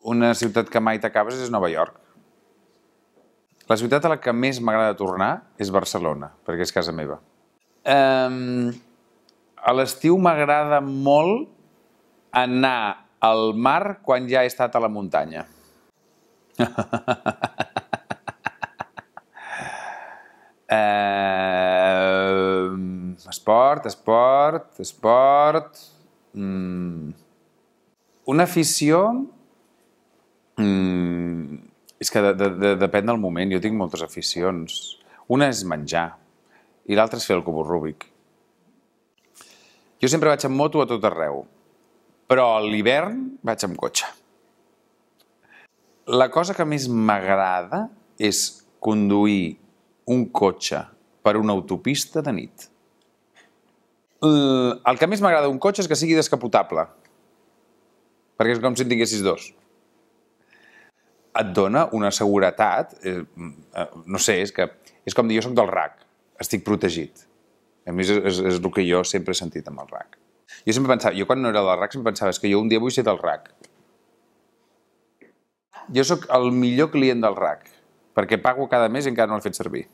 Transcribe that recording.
Una ciutat que mai t'acabes és Nova York. La ciutat a la que més m'agrada tornar és Barcelona, perquè és casa meva. A l'estiu m'agrada molt anar al mar quan ja he estat a la muntanya. Esport. Una afició... És que depèn del moment. Jo tinc moltes aficions. Una és menjar i l'altra és fer el cub Rubik. Jo sempre vaig amb moto a tot arreu, però a l'hivern vaig amb cotxe. La cosa que més m'agrada és conduir un cotxe per una autopista de nit. El que més m'agrada d'un cotxe és que sigui descapotable, perquè és com si en tinguessis dos. Et dona una seguretat, no sé, és com dir, jo soc del RAC, estic protegit. A més, és el que jo sempre he sentit amb el RAC. Jo quan no era del RAC sempre pensava que jo un dia vull ser del RAC. Jo sóc el millor client del RAC, perquè pago cada mes i encara no l'he fet servir.